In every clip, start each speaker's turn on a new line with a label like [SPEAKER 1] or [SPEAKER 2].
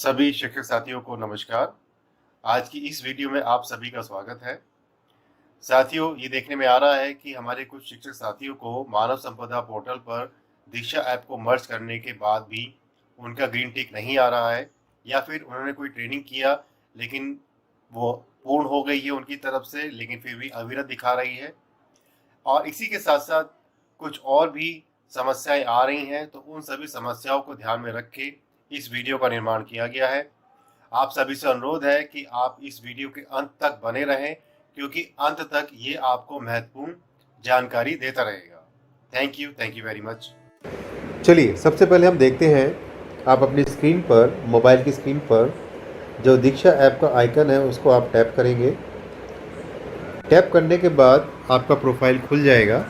[SPEAKER 1] सभी शिक्षक साथियों को नमस्कार। आज की इस वीडियो में आप सभी का स्वागत है। साथियों, ये देखने में आ रहा है कि हमारे कुछ शिक्षक साथियों को मानव संपदा पोर्टल पर दीक्षा ऐप को मर्ज करने के बाद भी उनका ग्रीन टिक नहीं आ रहा है, या फिर उन्होंने कोई ट्रेनिंग किया लेकिन वो पूर्ण हो गई है उनकी तरफ से, लेकिन फिर भी अविरत दिखा रही है। और इसी के साथ साथ कुछ और भी समस्याएं आ रही हैं, तो उन सभी समस्याओं को ध्यान में रख के इस वीडियो का निर्माण किया गया है। आप सभी से अनुरोध है कि आप इस वीडियो के अंत तक बने रहें, क्योंकि अंत तक ये आपको महत्वपूर्ण जानकारी देता रहेगा। Thank you very much.
[SPEAKER 2] चलिए, सबसे पहले हम देखते हैं, आप अपनी स्क्रीन पर, मोबाइल की स्क्रीन पर जो दीक्षा ऐप का आइकन है उसको आप टैप करेंगे। टैप करने के बाद आपका प्रोफाइल खुल जाएगा।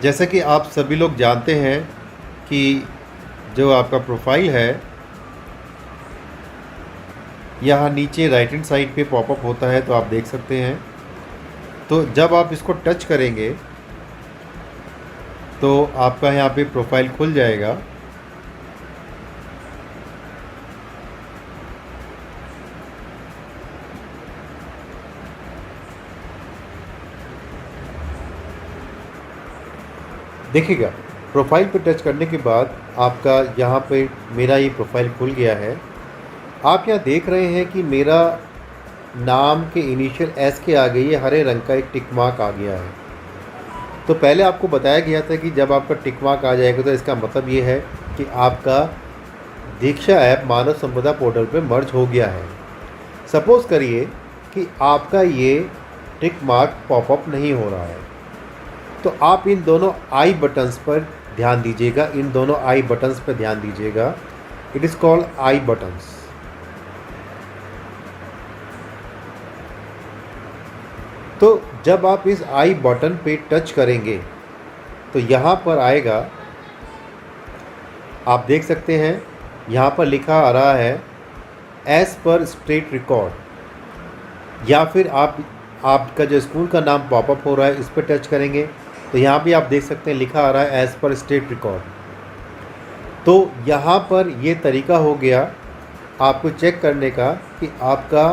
[SPEAKER 2] जैसा कि आप सभी लोग जानते हैं कि जो आपका प्रोफाइल है यहाँ नीचे राइट हैंड साइड पे पॉपअप होता है, तो आप देख सकते हैं। तो जब आप इसको टच करेंगे तो आपका यहाँ पे प्रोफाइल खुल जाएगा। देखिएगा, प्रोफाइल पे टच करने के बाद आपका यहाँ पे मेरा ये प्रोफाइल खुल गया है। आप यहाँ देख रहे हैं कि मेरा नाम के इनिशियल एस के आगे ये हरे रंग का एक टिक मार्क आ गया है। तो पहले आपको बताया गया था कि जब आपका टिक मार्क आ जाएगा तो इसका मतलब ये है कि आपका दीक्षा ऐप मानव संपदा पोर्टल पे मर्ज हो गया है। सपोज़ करिए कि आपका ये टिक मार्क पॉपअप नहीं हो रहा है, तो आप इन दोनों आई बटन्स पर ध्यान दीजिएगा। इन दोनों आई बटन्स पर ध्यान दीजिएगा। It is called I buttons. तो जब आप इस आई बटन पे टच करेंगे तो यहाँ पर आएगा, आप देख सकते हैं यहाँ पर लिखा आ रहा है एज पर स्टेट रिकॉर्ड, या फिर आपका जो स्कूल का नाम पॉपअप हो रहा है इस पर टच करेंगे तो यहाँ भी आप देख सकते हैं लिखा आ रहा है एज पर स्टेट रिकॉर्ड। तो यहाँ पर ये तरीका हो गया आपको चेक करने का कि आपका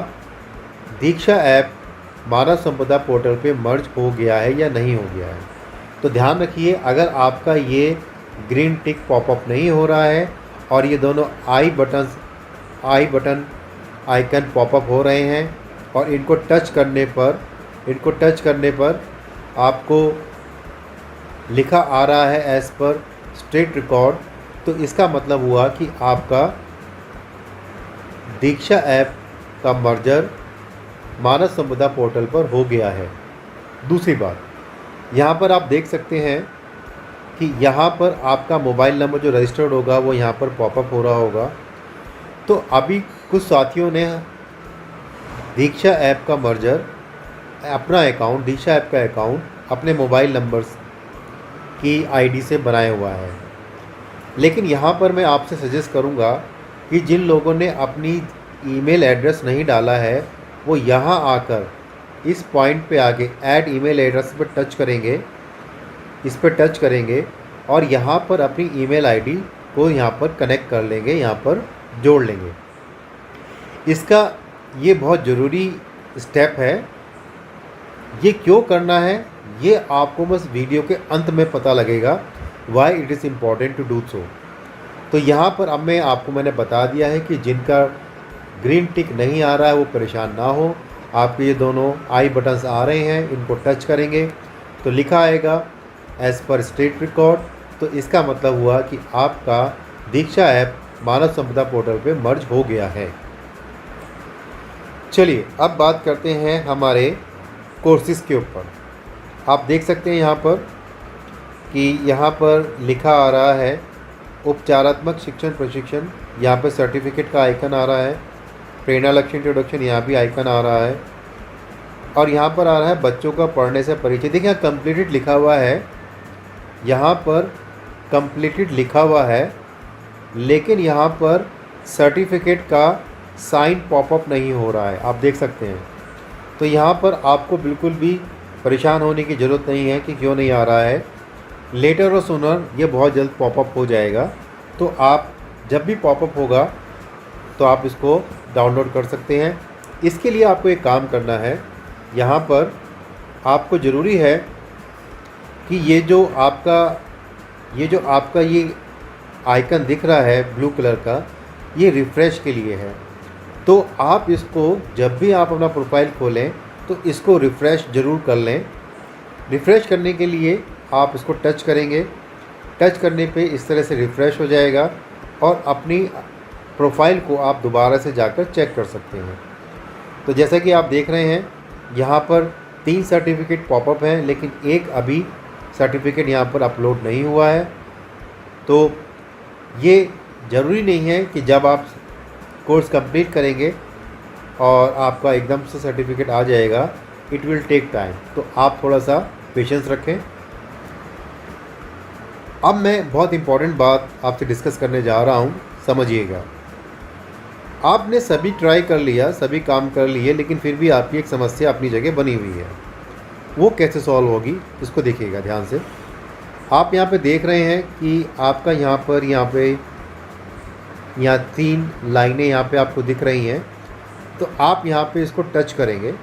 [SPEAKER 2] दीक्षा ऐप मानव संपदा पोर्टल पे मर्ज हो गया है या नहीं हो गया है। तो ध्यान रखिए, अगर आपका ये ग्रीन टिक पॉपअप नहीं हो रहा है और ये दोनों आई बटन आइकन पॉपअप हो रहे हैं और इनको टच करने पर आपको लिखा आ रहा है एज पर स्टेट रिकॉर्ड, तो इसका मतलब हुआ कि आपका दीक्षा ऐप का मर्जर मानव संपदा पोर्टल पर हो गया है। दूसरी बात, यहाँ पर आप देख सकते हैं कि यहाँ पर आपका मोबाइल नंबर जो रजिस्टर्ड होगा वो यहाँ पर पॉपअप हो रहा होगा। तो अभी कुछ साथियों ने दीक्षा ऐप का मर्जर, अपना अकाउंट, दीक्षा ऐप का अकाउंट अपने मोबाइल नंबर्स की आईडी से बनाया हुआ है। लेकिन यहाँ पर मैं आपसे सजेस्ट करूँगा कि जिन लोगों ने अपनी ईमेल एड्रेस नहीं डाला है वो यहाँ आकर इस पॉइंट पे आके ऐड ईमेल एड्रेस पर टच करेंगे, इस पर टच करेंगे और यहाँ पर अपनी ईमेल आईडी को यहाँ पर कनेक्ट कर लेंगे, यहाँ पर जोड़ लेंगे। इसका ये बहुत ज़रूरी स्टेप है। ये क्यों करना है ये आपको बस वीडियो के अंत में पता लगेगा, why it is important to do so. तो यहाँ पर अब मैंने बता दिया है कि जिनका ग्रीन टिक नहीं आ रहा है वो परेशान ना हो। आपके ये दोनों आई बटन्स आ रहे हैं, इनको टच करेंगे तो लिखा आएगा एज़ पर स्टेट रिकॉर्ड। तो इसका मतलब हुआ कि आपका दीक्षा ऐप मानव संपदा पोर्टल पे मर्ज हो गया है। चलिए, अब बात करते हैं हमारे कोर्सेज़ के ऊपर। आप देख सकते हैं यहाँ पर कि यहाँ पर लिखा आ रहा है उपचारात्मक शिक्षण प्रशिक्षण, यहाँ पर सर्टिफिकेट का आइकन आ रहा है। प्रेरणा लक्ष्य इंट्रोडक्शन, यहाँ भी आइकन आ रहा है। और यहाँ पर आ रहा है बच्चों का पढ़ने से परिचय। देखिए, यहाँ कंप्लीटेड लिखा हुआ है, यहाँ पर कंप्लीटेड लिखा हुआ है, लेकिन यहाँ पर सर्टिफिकेट का साइन पॉपअप नहीं हो रहा है, आप देख सकते हैं। तो यहाँ पर आपको बिल्कुल भी परेशान होने की ज़रूरत नहीं है कि क्यों नहीं आ रहा है। लेटर और सूनर ये बहुत जल्द पॉपअप हो जाएगा। तो आप जब भी पॉपअप होगा तो आप इसको डाउनलोड कर सकते हैं। इसके लिए आपको एक काम करना है, यहाँ पर आपको ज़रूरी है कि ये जो आपका ये आइकन दिख रहा है ब्लू कलर का, ये रिफ़्रेश के लिए है। तो आप इसको जब भी आप अपना प्रोफाइल खोलें तो इसको रिफ़्रेश ज़रूर कर लें। रिफ़्रेश करने के लिए आप इसको टच करेंगे। टच करने पे इस तरह से रिफ़्रेश हो जाएगा और अपनी प्रोफाइल को आप दोबारा से जाकर चेक कर सकते हैं। तो जैसा कि आप देख रहे हैं, यहाँ पर 3 सर्टिफिकेट पॉपअप हैं, लेकिन एक अभी सर्टिफिकेट यहाँ पर अपलोड नहीं हुआ है। तो ये ज़रूरी नहीं है कि जब आप कोर्स कंप्लीट करेंगे और आपका एकदम से सर्टिफिकेट आ जाएगा। इट विल टेक टाइम, तो आप थोड़ा सा पेशेंस रखें। अब मैं बहुत इम्पॉर्टेंट बात आपसे डिस्कस करने जा रहा हूँ, समझिएगा। आपने सभी ट्राई कर लिया, सभी काम कर लिए, लेकिन फिर भी आपकी एक समस्या अपनी जगह बनी हुई है। वो कैसे सॉल्व होगी, इसको देखिएगा ध्यान से। आप यहाँ पे देख रहे हैं कि आपका यहाँ पे 3 लाइनें यहाँ पे आपको दिख रही हैं। तो आप यहाँ पे इसको टच करेंगे।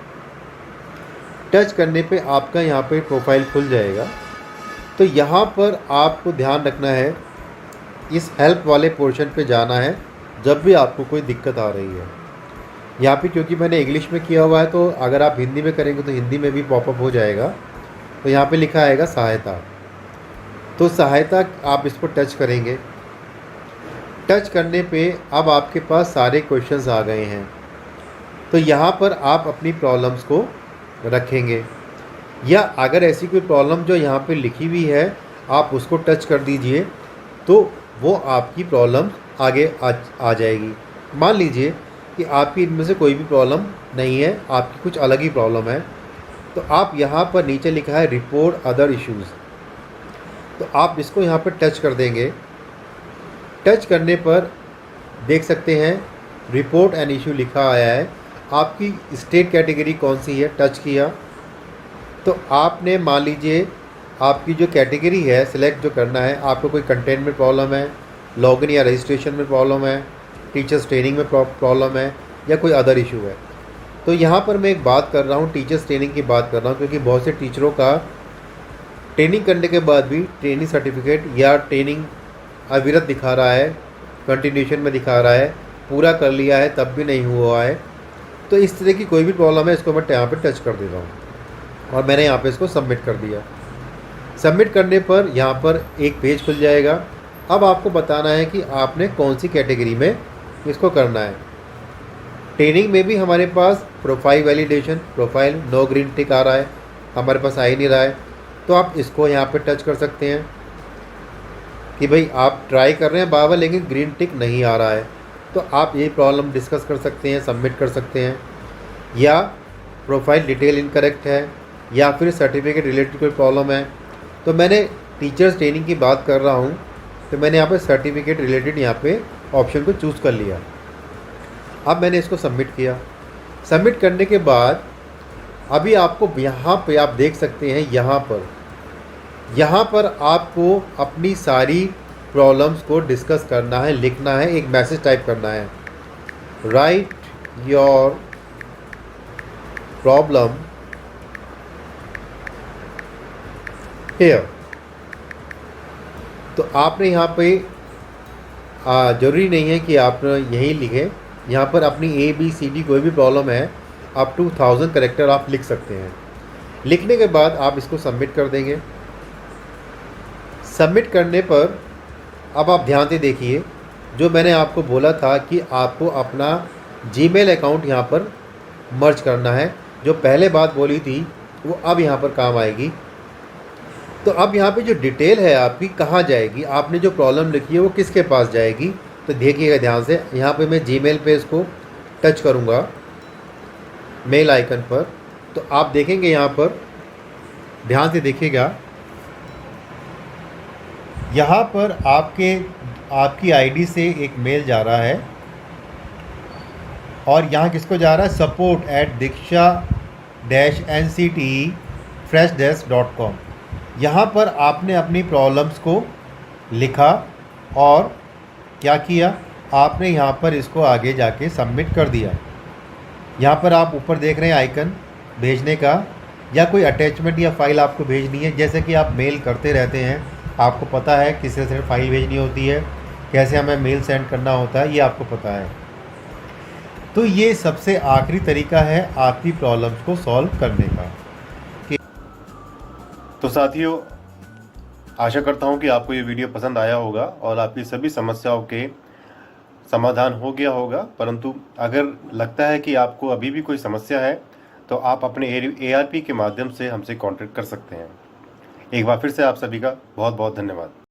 [SPEAKER 2] टच करने पे आपका यहाँ पे प्रोफाइल खुल जाएगा। तो यहाँ पर आपको ध्यान रखना है, इस हेल्प वाले पोर्शन पे जाना है जब भी आपको कोई दिक्कत आ रही है। यहाँ पे क्योंकि मैंने इंग्लिश में किया हुआ है, तो अगर आप हिंदी में करेंगे तो हिंदी में भी पॉपअप हो जाएगा। तो यहाँ पे लिखा आएगा सहायता। तो सहायता आप इस पर टच करेंगे। टच करने पे अब आपके पास सारे क्वेश्चंस आ गए हैं। तो यहाँ पर आप अपनी प्रॉब्लम्स को रखेंगे, या अगर ऐसी कोई प्रॉब्लम जो यहाँ पे लिखी हुई है आप उसको टच कर दीजिए, तो वो आपकी प्रॉब्लम आगे आ जाएगी। मान लीजिए कि आपकी इनमें से कोई भी प्रॉब्लम नहीं है, आपकी कुछ अलग ही प्रॉब्लम है, तो आप यहाँ पर नीचे लिखा है रिपोर्ट अदर इश्यूज़, तो आप इसको यहाँ पर टच कर देंगे। टच करने पर देख सकते हैं रिपोर्ट एन इशू लिखा आया है। आपकी स्टेट कैटेगरी कौन सी है, टच किया तो आपने मान लीजिए आपकी जो कैटेगरी है सिलेक्ट जो करना है। आपको कोई कंटेंट में प्रॉब्लम है, लॉगिन या रजिस्ट्रेशन में प्रॉब्लम है, टीचर्स ट्रेनिंग में प्रॉब्लम है, या कोई अदर इशू है। तो यहाँ पर मैं एक बात कर रहा हूँ, टीचर्स ट्रेनिंग की बात कर रहा हूँ, क्योंकि बहुत से टीचरों का ट्रेनिंग करने के बाद भी ट्रेनिंग सर्टिफिकेट या ट्रेनिंग अविरत दिखा रहा है, कंटिन्यूशन में दिखा रहा है, पूरा कर लिया है तब भी नहीं हुआ है। तो इस तरह की कोई भी प्रॉब्लम है, इसको मैं यहाँ पे टच कर देता हूँ और मैंने यहाँ पे इसको सबमिट कर दिया। सबमिट करने पर यहाँ पर एक पेज खुल जाएगा। अब आपको बताना है कि आपने कौन सी कैटेगरी में इसको करना है। ट्रेनिंग में भी हमारे पास profile validation, profile no green tick आ रहा है, हमारे पास आ ही नहीं रहा है। तो आप इसको यहाँ पे टच कर सकते हैं कि भाई आप ट्राई कर रहे हैं बाबा, लेकिन ग्रीन टिक नहीं आ रहा है। तो आप ये प्रॉब्लम डिस्कस कर सकते हैं, सबमिट कर सकते हैं। या प्रोफाइल डिटेल इनकरेक्ट है, या फिर सर्टिफिकेट रिलेटेड कोई प्रॉब्लम है। तो मैंने टीचर्स ट्रेनिंग की बात कर रहा हूँ, तो मैंने यहाँ पे सर्टिफिकेट रिलेटेड यहाँ पे ऑप्शन को चूज़ कर लिया। अब मैंने इसको सबमिट किया। सबमिट करने के बाद अभी आपको यहाँ पे आप देख सकते हैं, यहाँ पर आपको अपनी सारी प्रॉब्लम्स को डिस्कस करना है, लिखना है, एक मैसेज टाइप करना है, राइट योर प्रॉब्लम हियर। तो आपने यहाँ पे ज़रूरी नहीं है कि आप यही लिखें, यहाँ पर अपनी ABCD कोई भी प्रॉब्लम है अप टू 1000 कैरेक्टर आप लिख सकते हैं। लिखने के बाद आप इसको सबमिट कर देंगे। सबमिट करने पर अब आप ध्यान से देखिए, जो मैंने आपको बोला था कि आपको अपना जीमेल अकाउंट यहाँ पर मर्ज करना है, जो पहले बात बोली थी वो अब यहाँ पर काम आएगी। तो अब यहाँ पे जो डिटेल है आपकी कहाँ जाएगी, आपने जो प्रॉब्लम लिखी है वो किसके पास जाएगी, तो देखिएगा ध्यान से। यहाँ पे मैं जीमेल पे इसको टच करूँगा, मेल आइकन पर, तो आप देखेंगे यहाँ पर ध्यान से देखिएगा, यहाँ पर आपकी आईडी से एक मेल जा रहा है और यहाँ किसको जा रहा है, support@diksha-nct freshdesk.com। यहाँ पर आपने अपनी प्रॉब्लम्स को लिखा और क्या किया, आपने यहाँ पर इसको आगे जाके सबमिट कर दिया। यहाँ पर आप ऊपर देख रहे हैं आइकन भेजने का, या कोई अटैचमेंट या फाइल आपको भेजनी है, जैसे कि आप मेल करते रहते हैं, आपको पता है किस तरह से फाइल भेजनी होती है, कैसे हमें मेल सेंड करना होता है, ये आपको पता है। तो ये सबसे आखिरी तरीका है आपकी प्रॉब्लम्स को सॉल्व करने का।
[SPEAKER 1] तो साथियों, आशा करता हूँ कि आपको ये वीडियो पसंद आया होगा और आपकी सभी समस्याओं के समाधान हो गया होगा। परंतु अगर लगता है कि आपको अभी भी कोई समस्या है तो आप अपने ARP के माध्यम से हमसे कांटेक्ट कर सकते हैं। एक बार फिर से आप सभी का बहुत बहुत धन्यवाद।